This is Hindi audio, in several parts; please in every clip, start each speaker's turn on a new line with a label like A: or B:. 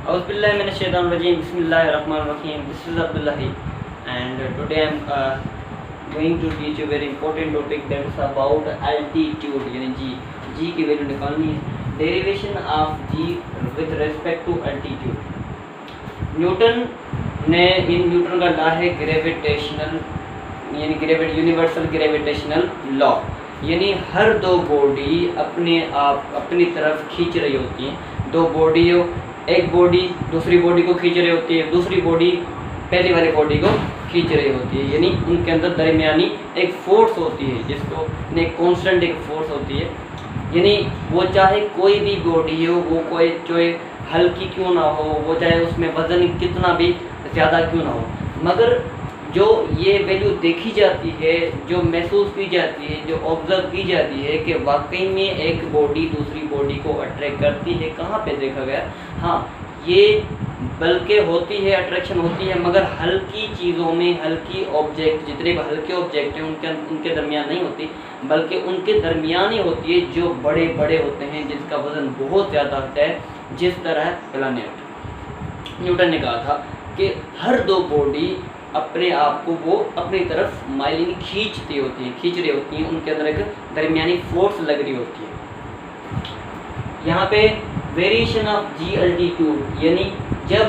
A: Auzubillahiminash-shaytanir-rajim. Bismillahir-rahmanir-rahim. This is Abdullahi, and today I'm going to teach you a very important topic, that is about altitude, यानी g. G की वैल्यू निकालनी है. Derivation of g with respect to altitude. Newton का लॉ है ग्रेविटेशनल, यानी यूनिवर्सल ग्रेविटेशनल लॉ, यानी हर दो बॉडी अपने आप अपनी तरफ खींच रही होती हैं. दो बॉडी हो, एक बॉडी दूसरी बॉडी को खींच रही होती है, दूसरी बॉडी पहली वाली बॉडी को खींच रही होती है, यानी उनके अंदर दरमियानी एक फोर्स होती है, जिसको एक कांस्टेंट एक फोर्स होती है. यानी वो चाहे कोई भी बॉडी हो, वो कोई चाहे हल्की क्यों ना हो, वो चाहे उसमें वज़न कितना भी ज़्यादा क्यों ना हो, मगर जो ये वैल्यू देखी जाती है, जो महसूस की जाती है, जो ऑब्ज़र्व की जाती है कि वाकई में एक बॉडी दूसरी बॉडी को अट्रैक्ट करती है. कहाँ पे देखा गया? हाँ, ये बल्कि होती है, अट्रैक्शन होती है, मगर हल्की चीज़ों में, हल्की ऑब्जेक्ट, जितने भी हल्के ऑब्जेक्ट हैं उनके दरमियान नहीं होती, बल्कि उनके दरमियान ही होती है जो बड़े बड़े होते हैं, जिसका वज़न बहुत ज़्यादा होता है, जिस तरह प्लैनेट. न्यूटन ने कहा था कि हर दो बॉडी अपने आप को वो अपनी तरफ माइलिन खींच रही होती हैं, उनके अंदर एक दरमियानी फोर्स लग रही होती है. यहाँ पे वेरिएशन ऑफ जी अल्टीट्यूड, यानी जब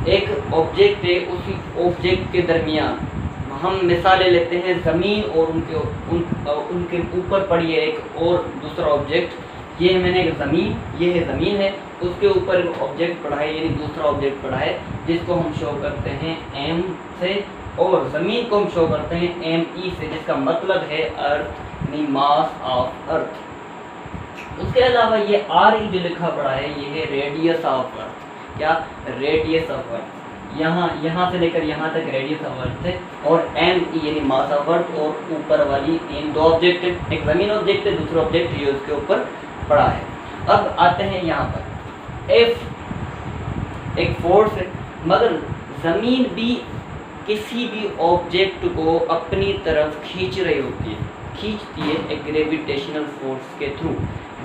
A: एक ऑब्जेक्ट है, उसी ऑब्जेक्ट के दरमियान हम मिसालें लेते हैं ज़मीन और उनके ऊपर पड़ी है एक और दूसरा ऑब्जेक्ट. ये मैंने ज़मीन, ये है ज़मीन है, उसके ऊपर ऑब्जेक्ट पड़ा है, यानी दूसरा ऑब्जेक्ट पड़ा है, जिसको हम शो करते हैं एम से, और ज़मीन को हम शो करते हैं एम ई से, जिसका मतलब है अर्थ, यानी मास ऑफ अर्थ. उसके अलावा ये आर ई जो लिखा पड़ा है, ये है रेडियस ऑफ अर्थ. क्या? Radius of earth. यहाँ से लेकर यहाँ तक रेडियस ऑफ अर्थ है, और एम ई यानी मास ऑफ अर्थ, और ऊपर वाली इन दो ऑब्जेक्ट है, एक ज़मीन ऑब्जेक्ट है, दूसरा ऑब्जेक्ट ये उसके ऊपर पड़ा है. अब आते हैं यहाँ पर, एफ एक फोर्स है, मगर ज़मीन भी किसी भी ऑब्जेक्ट को अपनी तरफ खींच रही होती है, खींचती है एक ग्रेविटेशनल फोर्स के थ्रू.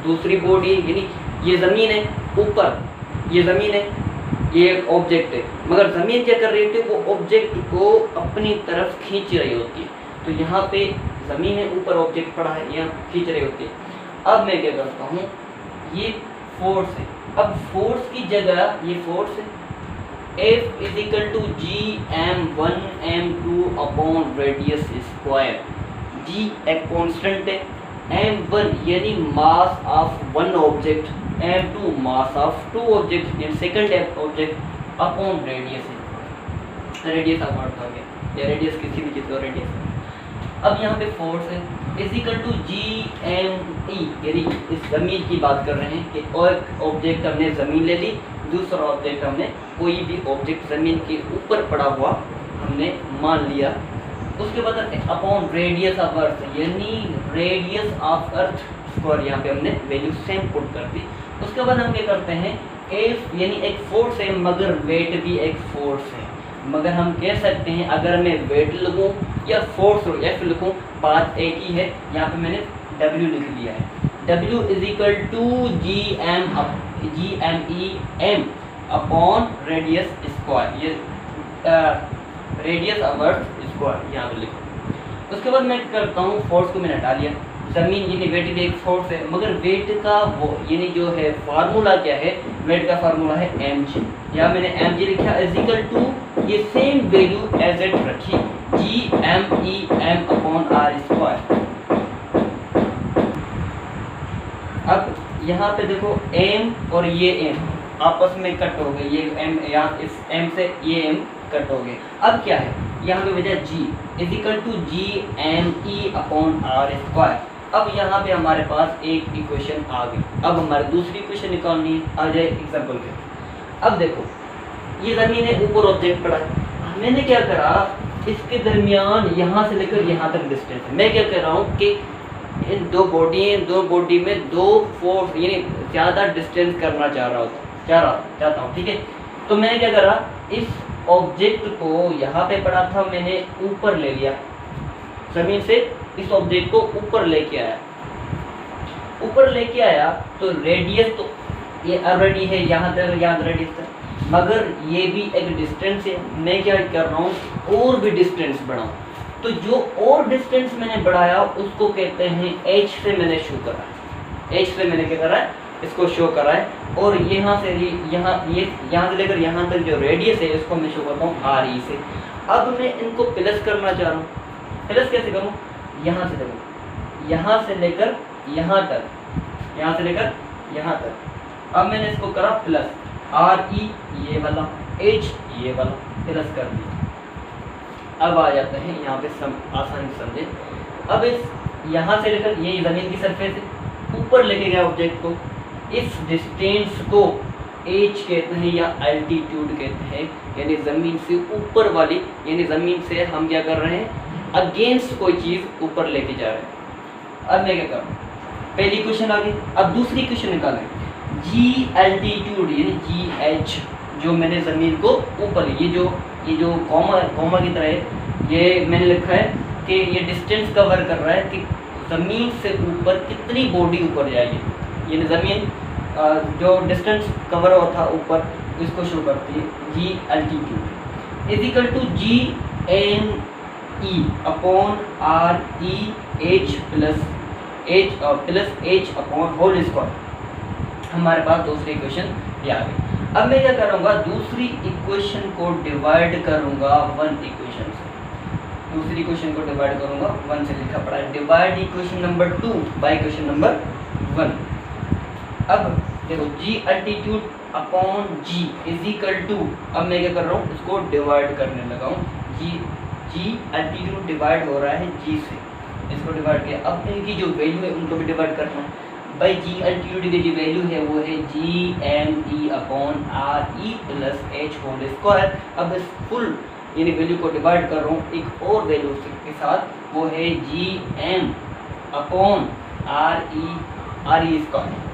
A: दूसरी बॉडी, यानी ये ज़मीन है, ऊपर ये ज़मीन है, ये एक ऑब्जेक्ट है, मगर ज़मीन क्या कर रही होती है? वो ऑब्जेक्ट को अपनी तरफ खींच रही होती है. तो यहाँ पे ज़मीन है, ऊपर ऑब्जेक्ट पड़ा है, यहाँ खींच रही होती है. अब मैं क्या करता हूँ, ये फोर्स है, अब फोर्स की जगह ये फोर्स है, F is equal to G m1 m2 upon radius square. G एक कॉन्स्टेंट है, m1 यानी mass of one object, m2 mass of two object, यानी सेकंड ऑब्जेक्ट, अपॉन रेडियस है, रेडियस ऑफ अर्थ आ गया, या रेडियस किसी भी चीज़ का रेडियस है. अब यहाँ पे फोर्स है is equal to G M E, यानी इस ज़मीन की बात कर रहे हैं कि एक ऑब्जेक्ट हमने ज़मीन ले ली, दूसरा ऑब्जेक्ट हमने कोई भी ऑब्जेक्ट ज़मीन के ऊपर पड़ा हुआ हमने मान लिया. उसके बाद अपॉन रेडियस ऑफ अर्थ, यानी रेडियस ऑफ अर्थ स्क्वायर, यहाँ पे हमने वैल्यू सेम पुट कर दी. उसके बाद हम क्या करते हैं, एफ यानी एक फोर्स है, मगर वेट भी एक फोर्स है, मगर हम कह सकते हैं अगर मैं वेट लिखूँ या फोर्स एफ लिखूँ, बात एक ही है. यहाँ पे मैंने W लिख लिया है. W is equal to G M E M upon radius square, ये रेडियस ऑफ अर्थ स्क्वायर यहाँ पे लिखो. उसके बाद मैं करता हूँ, फोर्स को मैंने हटा लिया, ज़मीन यानी वेट भी एक फोर्स है, मगर वेट का वो यानी जो है फार्मूला क्या है, वेट का फार्मूला है mg. यहाँ मैंने mg लिखा इज इक्वल टू ये सेम वैल्यू एज इट रखी, G M E M upon R square. अब यहाँ पे देखो m और ये m आपस में कट हो गए, ये m यहाँ इस m से ये m कट हो गए. अब क्या है, यहाँ पे बचा g is equal to G M E upon R square. अब यहाँ पे हमारे पास एक इक्वेशन आ गई. अब हमारे दूसरी इक्वेशन निकालनी है, आ जाए एग्जाम्पल के. अब देखो ये ज़मीन है, ऊपर ऑब्जेक्ट पड़ा है, मैंने क्या करा, इसके दरमियान यहाँ से लेकर यहाँ तक डिस्टेंस है. मैं क्या कर रहा हूँ कि इन दो बॉडी में दो फोर्स, यानी ज़्यादा डिस्टेंस करना चाहता हूँ, ठीक है. तो मैंने क्या करा, इस ऑब्जेक्ट को यहाँ पे पड़ा था, मैंने ऊपर ले लिया, ज़मीन से इस ऑब्जेक्ट को ऊपर लेके आया, तो रेडियस तो ये ऑलरेडी है, यहाँ तक रेडियस था, मगर ये भी एक डिस्टेंस है, मैं क्या कर रहा हूँ और भी डिस्टेंस बढ़ाऊँ। तो जो और डिस्टेंस मैंने बढ़ाया उसको कहते हैं h से मैंने शो करा है, h से मैंने क्या करा है, इसको शो करा है। और यहाँ से यहाँ से लेकर यहाँ तक जो रेडियस है इसको मैं शो करता हूँ RE से। अब मैं इनको प्लस करना चाह रहा हूँ, प्लस कैसे करूँ, यहाँ से देखो, यहाँ से लेकर यहाँ तक, यहाँ से लेकर यहाँ तक। अब मैंने इसको करा प्लस, RE ये वाला, H ये वाला, प्लस कर दिया। अब आ जाते हैं यहाँ पे आसानी से समझे। अब इस यहाँ से लेकर ये ज़मीन की सरफेस है, ऊपर लेके गया ऑब्जेक्ट को, इस डिस्टेंस को h कहते हैं या एल्टीट्यूड कहते हैं, यानी ज़मीन से ऊपर वाली, यानी ज़मीन से हम क्या कर रहे हैं, अगेंस्ट कोई चीज़ ऊपर लेके जा रहे हैं। अब मैं क्या कर रहा हूँ, पहली क्वेश्चन आ गई। अब दूसरी क्वेश्चन निकालें, g एल्टीट्यूड यानी GH, जो मैंने ज़मीन को ऊपर, ये जो कॉमा की तरह है, ये मैंने लिखा है कि ये डिस्टेंस कवर कर रहा है कि ज़मीन से ऊपर कितनी बॉडी ऊपर जाएगी, यानी ज़मीन जो डिस्टेंस कवर हुआ था ऊपर, इसको शो करती है। G altitude is equal to GNE upon RE H plus H upon whole square. हमारे पास दूसरी इक्वेशन ये आ गई। अब मैं क्या करूँगा, दूसरी इक्वेशन को डिवाइड करूँगा 1 इक्वेशन से, दूसरी इक्वेशन को डिवाइड करूँगा 1 से, लिखा पड़ा है divide equation number 2 by equation number 1। अब देखो G altitude upon G is equal to, अब मैं क्या कर रहा हूँ, इसको डिवाइड करने लगा हूँ। G एल्टीट्यूड डिवाइड हो रहा है G से, इसको डिवाइड किया। अब इनकी जो वैल्यू है उनको भी डिवाइड करना है। भाई G एल्टीट्यूड की जो वैल्यू है वो है GME upon RE plus H whole square. अब इस फुल यानी वैल्यू को डिवाइड कर रहा हूँ एक और वैल्यू के साथ, वो है GM अपॉन RE स्क्वायर।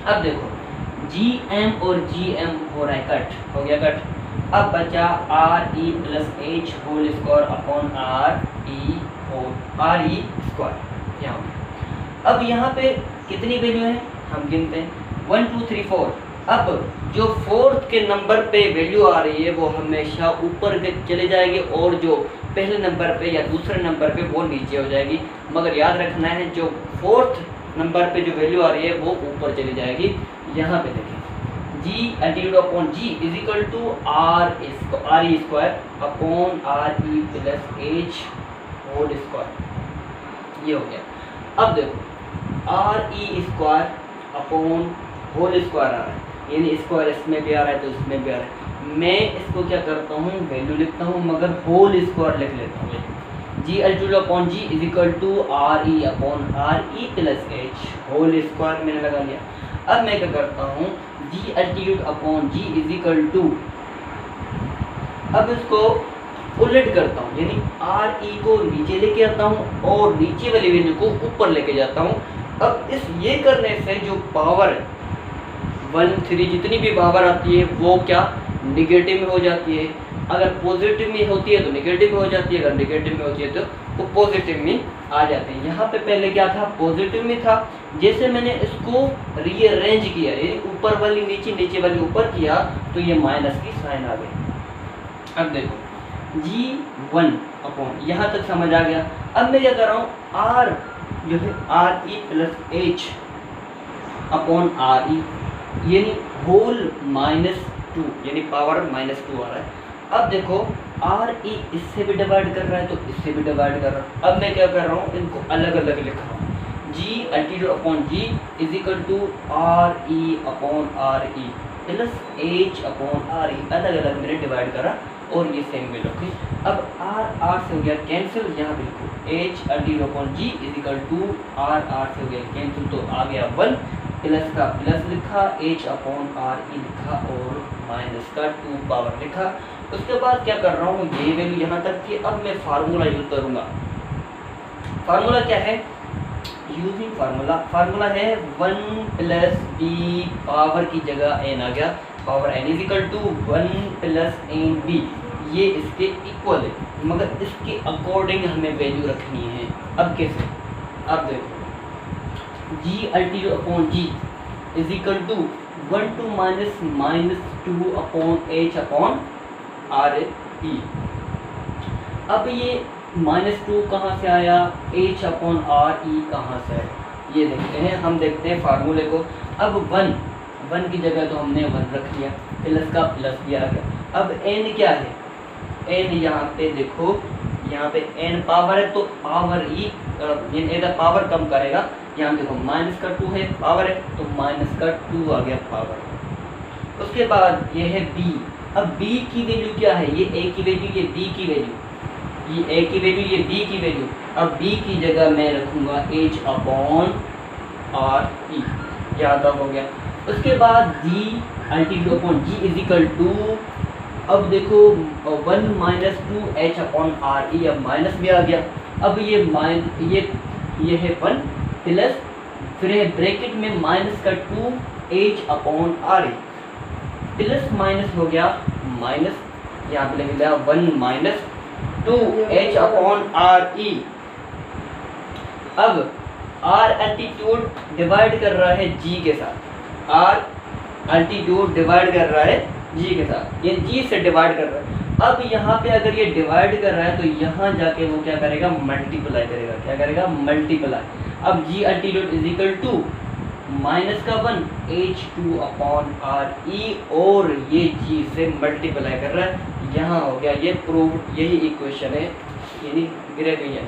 A: अब देखो GM और GM हो रहा है कट, हो गया कट। अब बचा RE plus H whole square upon RE square यहाँ। अब यहाँ पे कितनी वैल्यू है हम गिनते हैं, 1 2 3 4। अब जो फोर्थ के नंबर पे वैल्यू आ रही है वो हमेशा ऊपर चले जाएगी, और जो पहले नंबर पे या दूसरे नंबर पे वो नीचे हो जाएगी। मगर याद रखना है जो फोर्थ नंबर पे जो वैल्यू आ रही है वो ऊपर चली जाएगी। यहाँ पे देखें G altitude upon G is equal to RE square upon RE plus H whole square, ये हो गया। अब देखो RE square upon whole square आ रहा है, यानी स्क्वायर इसमें भी आ रहा है तो इसमें भी आ रहा है। मैं इसको क्या करता हूँ, वैल्यू लिखता हूँ मगर होल स्क्वायर लिख लेता हूँ। G altitude upon G is equal to RE upon RE plus H whole square मैंने लगा लिया। अब मैं क्या करता हूँ, G altitude upon G is equal to, अब इसको उलट करता हूँ, यानी RE को नीचे लेके आता हूँ और नीचे वाली वैल्यू को ऊपर लेके जाता हूँ। अब ये करने से जो पावर 1 3 जितनी भी पावर आती है वो क्या निगेटिव में हो जाती है, अगर पॉजिटिव में होती है तो निगेटिव में हो जाती है, अगर निगेटिव में होती है तो पॉजिटिव में आ जाती है। यहाँ पे पहले क्या था, पॉजिटिव में था। जैसे मैंने इसको रीअरेंज किया, यानी ऊपर वाली नीचे, नीचे वाली ऊपर किया, तो ये माइनस की साइन आ गई। अब देखो G1 अपॉन, यहाँ तक समझ आ गया। अब मैं क्या कर रहा हूँ, R जो है RE plus H upon RE, यानी होल -2, यानी पावर -2 आ रहा है। अब देखो RE इससे भी डिवाइड कर रहा है तो इससे भी डिवाइड कर रहा है। अब मैं क्या कर रहा हूँ, इनको अलग अलग लिख रहा हूँ। G altitude upon G is equal to RE upon RE plus H upon RE, अलग अलग मैंने डिवाइड करा और ये सेम वैल्यू रखी। अब R से हो गया कैंसिल, यहाँ पे लिखो H altitude upon G is equal to R से हो गया कैंसिल, तो आ गया 1, प्लस का प्लस लिखा, H अपॉन RE लिखा और माइनस का 2 पावर लिखा। उसके बाद क्या कर रहा हूँ, ये वैल्यू यहाँ तक कि अब मैं फार्मूला यूज करूँगा। फार्मूला क्या है, यूजिंग फार्मूला है 1 प्लस b पावर की जगह n आ गया, power n is equal to 1 plus b, ये इसके इक्वल है, मगर इसके अकॉर्डिंग हमें वैल्यू रखनी है। अब कैसे, अब देखो G altitude upon G is equal to 1 to -2 upon h upon R E. अब ये -2 कहाँ से आया, h अपॉन आर ई कहाँ से आया, ये देखते हैं। हम देखते हैं फार्मूले को। अब 1 की जगह तो हमने 1 रख लिया, प्लस का प्लस भी आ गया। अब n क्या है, n यहाँ पे देखो, यहाँ पे n पावर है तो पावर ई इधर पावर कम करेगा। यहाँ देखो -2 है, पावर है तो -2 आ गया पावर। उसके बाद ये है b। अब b की वैल्यू क्या है, ये a की वैल्यू, ये b की वैल्यू, ये a की वैल्यू, ये b की वैल्यू। अब b की जगह मैं रखूँगा h अपॉन आर ई, याद हो गया। उसके बाद g altitude upon g is equal to, अब देखो 1 -2 h अपॉन आर ई, अब माइनस भी आ गया। अब ये है 1 प्लस, फिर है ब्रैकेट में -2 h अपॉन आर ई, प्लस माइनस हो गया माइनस, यहाँ पे लिख दिया 1 -2 h अपॉन आर ई। अब r एल्टीट्यूड डिवाइड कर रहा है g के साथ, r एल्टीट्यूड डिवाइड कर रहा है g के साथ, ये g से डिवाइड कर रहा है। अब यहाँ पे अगर ये डिवाइड कर रहा है तो यहाँ जाके वो क्या करेगा, मल्टीप्लाई करेगा। क्या करेगा, मल्टीप्लाई। अब g altitude is equal to -1 h2 upon R E, और ये g से मल्टीप्लाई कर रहा है। यहाँ हो गया ये प्रूव, यही इक्वेशन है, यानी ग्रेवियन।